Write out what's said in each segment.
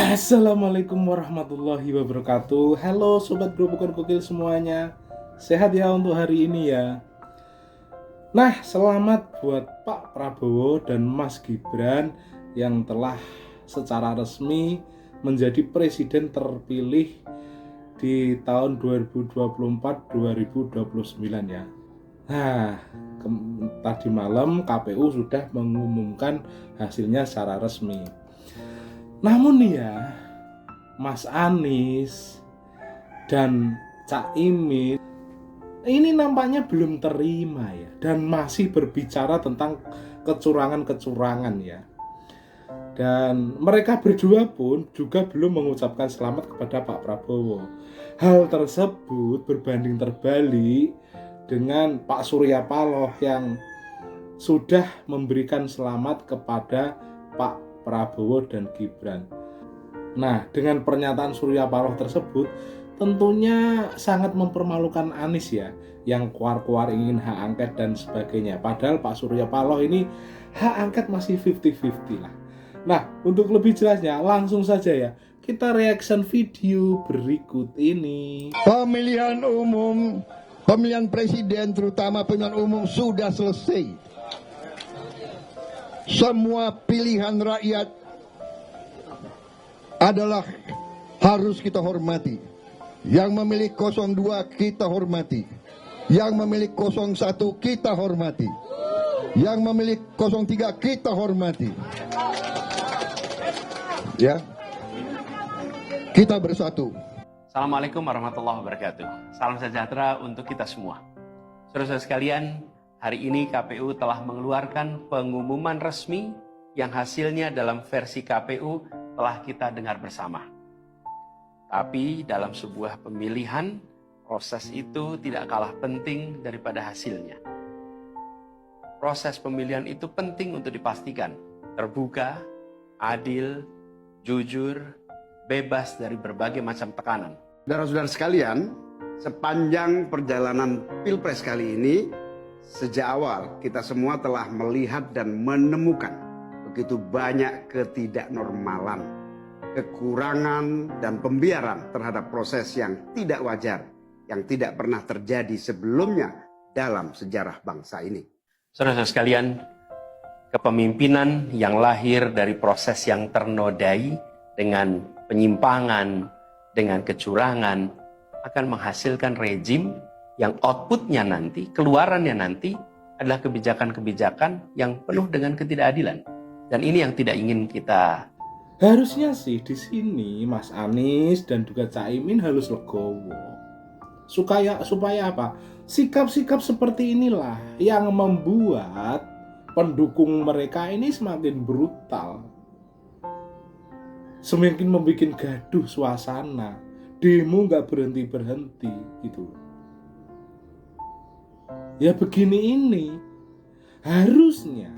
Assalamualaikum warahmatullahi wabarakatuh. Halo sobat Grobogan Gokil semuanya. Sehat ya untuk hari ini ya. Nah, selamat buat Pak Prabowo dan Mas Gibran yang telah secara resmi menjadi presiden terpilih di tahun 2024-2029 ya. Nah, tadi malam KPU sudah mengumumkan hasilnya secara resmi. Namun nih ya, Mas Anies dan Cak Imin ini nampaknya belum terima ya, dan masih berbicara tentang kecurangan-kecurangan ya. Dan mereka berdua pun juga belum mengucapkan selamat kepada Pak Prabowo. Hal tersebut berbanding terbalik dengan Pak Surya Paloh yang sudah memberikan selamat kepada Pak Prabowo dan Gibran. Nah, dengan pernyataan Surya Paloh tersebut tentunya sangat mempermalukan Anies ya, yang keluar-keluar ingin hak angket dan sebagainya. Padahal Pak Surya Paloh ini hak angket masih 50-50 lah. Nah, untuk lebih jelasnya langsung saja ya, kita reaction video berikut ini. Pemilihan umum, pemilihan presiden terutama pemilihan umum sudah selesai. Semua pilihan rakyat adalah harus kita hormati. Yang memilih 02 kita hormati. Yang memilih 01 kita hormati. Yang memilih 03 kita hormati. Ya. Kita bersatu. Assalamualaikum warahmatullahi wabarakatuh. Salam sejahtera untuk kita semua. Saudara-saudara sekalian, hari ini KPU telah mengeluarkan pengumuman resmi yang hasilnya dalam versi KPU telah kita dengar bersama. Tapi dalam sebuah pemilihan, proses itu tidak kalah penting daripada hasilnya. Proses pemilihan itu penting untuk dipastikan terbuka, adil, jujur, bebas dari berbagai macam tekanan. Saudara-saudara sekalian, sepanjang perjalanan Pilpres kali ini, sejak awal kita semua telah melihat dan menemukan begitu banyak ketidaknormalan, kekurangan dan pembiaran terhadap proses yang tidak wajar, yang tidak pernah terjadi sebelumnya dalam sejarah bangsa ini. Saudara-saudara sekalian, kepemimpinan yang lahir dari proses yang ternodai dengan penyimpangan, dengan kecurangan, akan menghasilkan rejim yang outputnya nanti, keluarannya nanti adalah kebijakan-kebijakan yang penuh dengan ketidakadilan. Dan ini yang tidak ingin kita. Harusnya sih di sini Mas Anies dan juga Cak Imin harus legowo. Supaya apa? Sikap-sikap seperti inilah yang membuat pendukung mereka ini semakin brutal. Semakin membuat gaduh suasana. Demo nggak berhenti-berhenti gitu. Ya begini ini. Harusnya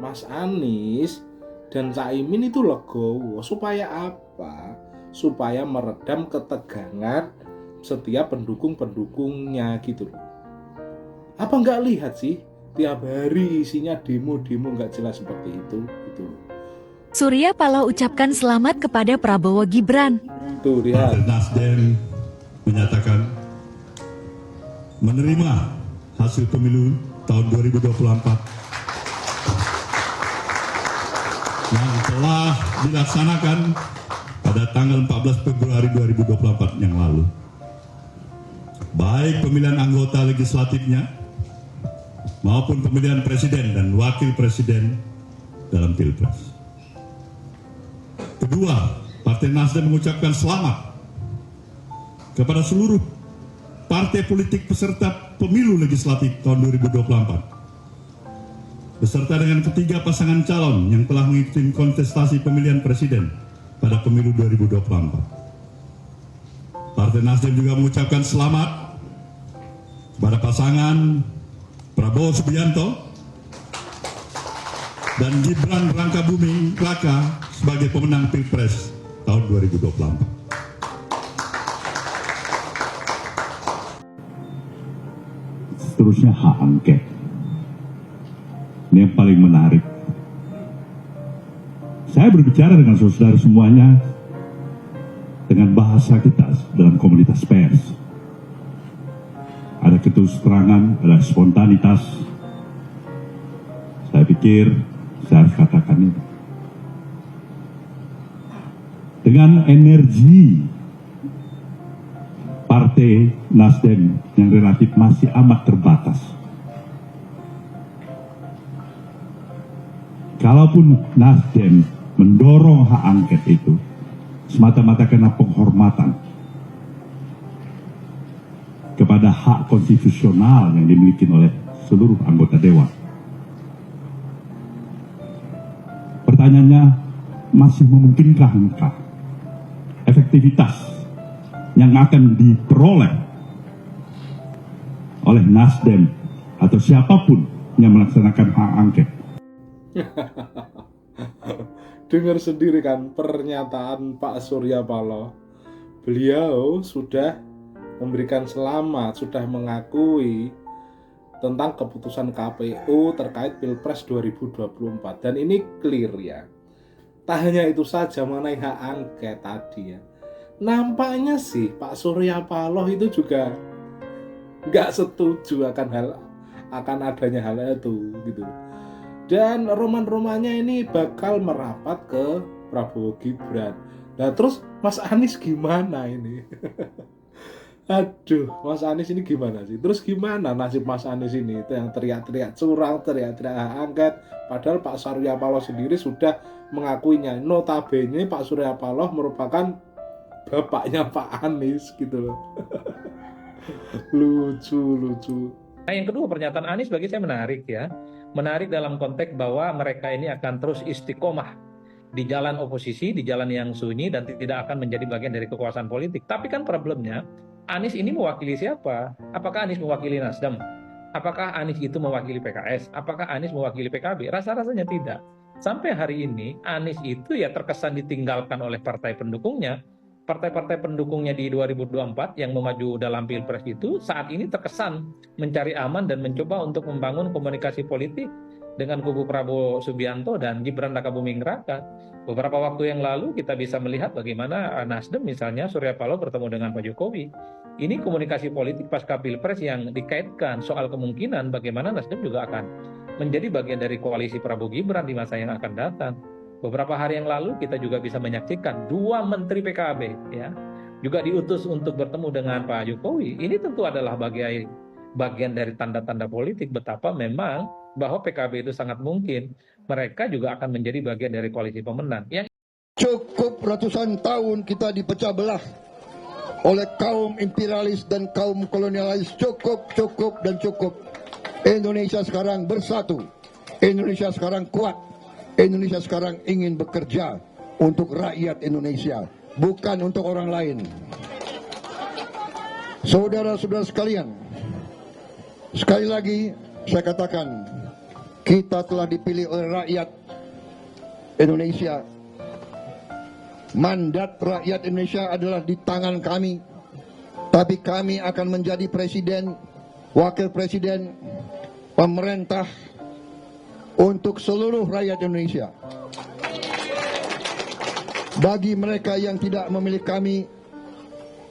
Mas Anies dan Cak Imin itu legowo. Supaya apa? Supaya meredam ketegangan setiap pendukung-pendukungnya gitu loh. Apa nggak lihat sih tiap hari isinya demo-demo nggak jelas seperti itu gitu loh. Surya Paloh ucapkan selamat kepada Prabowo Gibran. Tuh lihat. Partai Nasdem menyatakan menerima hasil pemilu tahun 2024 yang telah dilaksanakan pada tanggal 14 Februari 2024 yang lalu. Baik pemilihan anggota legislatifnya maupun pemilihan presiden dan wakil presiden dalam Pilpres. Kedua, Partai Nasdem mengucapkan selamat kepada seluruh partai politik peserta pemilu legislatif tahun 2024 beserta dengan ketiga pasangan calon yang telah mengikuti kontestasi pemilihan presiden pada pemilu 2024. Partai Nasdem juga mengucapkan selamat kepada pasangan Prabowo Subianto dan Gibran Rakabuming Raka sebagai pemenang Pilpres tahun 2024. Seterusnya hak angket. Ini yang paling menarik. Saya berbicara dengan saudara semuanya dengan bahasa kita dalam komunitas pers. Ada terus terangan, ada spontanitas. Saya pikir saya harus katakan itu. Dengan energi Partai Nasdem yang relatif masih amat terbatas. Kalaupun Nasdem mendorong hak angket itu semata-mata karena penghormatan kepada hak konstitusional yang dimiliki oleh seluruh anggota dewan. Pertanyaannya, masih memungkinkankah efektivitas yang akan diperoleh oleh Nasdem atau siapapun yang melaksanakan hak angket? Dengar sendiri kan pernyataan Pak Surya Paloh. Beliau sudah memberikan selamat, sudah mengakui tentang keputusan KPU terkait Pilpres 2024. Dan ini clear ya. Tak hanya itu saja mengenai hak angket tadi ya. Nampaknya sih Pak Surya Paloh itu juga nggak setuju akan adanya hal itu gitu. Dan roman-romannya ini bakal merapat ke Prabowo Gibran. Nah terus Mas Anies gimana ini? Aduh, Mas Anies ini gimana sih? Terus gimana nasib Mas Anies ini? Itu yang teriak-teriak curang, teriak-teriak hak angket. Padahal Pak Surya Paloh sendiri sudah mengakuinya. Notabene Pak Surya Paloh merupakan bapaknya Pak Anies gitu loh. Lucu. Nah, yang kedua, pernyataan Anies bagi saya menarik ya. Menarik dalam konteks bahwa mereka ini akan terus istiqomah di jalan oposisi, di jalan yang sunyi dan tidak akan menjadi bagian dari kekuasaan politik. Tapi kan problemnya, Anies ini mewakili siapa? Apakah Anies mewakili Nasdem? Apakah Anies itu mewakili PKS? Apakah Anies mewakili PKB? Rasa-rasanya tidak. Sampai hari ini, Anies itu ya terkesan ditinggalkan oleh partai pendukungnya. Partai-partai pendukungnya di 2024 yang memaju dalam Pilpres itu saat ini terkesan mencari aman dan mencoba untuk membangun komunikasi politik dengan kubu Prabowo Subianto dan Gibran Rakabuming Raka. Beberapa waktu yang lalu kita bisa melihat bagaimana Nasdem misalnya Surya Paloh bertemu dengan Pak Jokowi. Ini komunikasi politik pasca Pilpres yang dikaitkan soal kemungkinan bagaimana Nasdem juga akan menjadi bagian dari koalisi Prabowo Gibran di masa yang akan datang. Beberapa hari yang lalu kita juga bisa menyaksikan 2 menteri PKB ya juga diutus untuk bertemu dengan Pak Jokowi. Ini tentu adalah bagian dari tanda-tanda politik betapa memang bahwa PKB itu sangat mungkin mereka juga akan menjadi bagian dari koalisi pemenang. Cukup ratusan tahun kita dipecah belah oleh kaum imperialis dan kaum kolonialis. Cukup dan cukup. Indonesia sekarang bersatu. Indonesia sekarang kuat. Indonesia sekarang ingin bekerja untuk rakyat Indonesia, bukan untuk orang lain. Saudara-saudara sekalian, sekali lagi saya katakan, kita telah dipilih oleh rakyat Indonesia. Mandat rakyat Indonesia adalah di tangan kami. Tapi kami akan menjadi presiden, wakil presiden, pemerintah untuk seluruh rakyat Indonesia. Bagi mereka yang tidak memilih kami,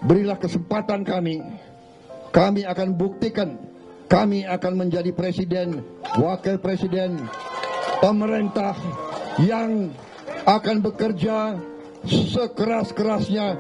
berilah kesempatan kami. Kami akan buktikan, kami akan menjadi presiden, wakil presiden, pemerintah yang akan bekerja sekeras-kerasnya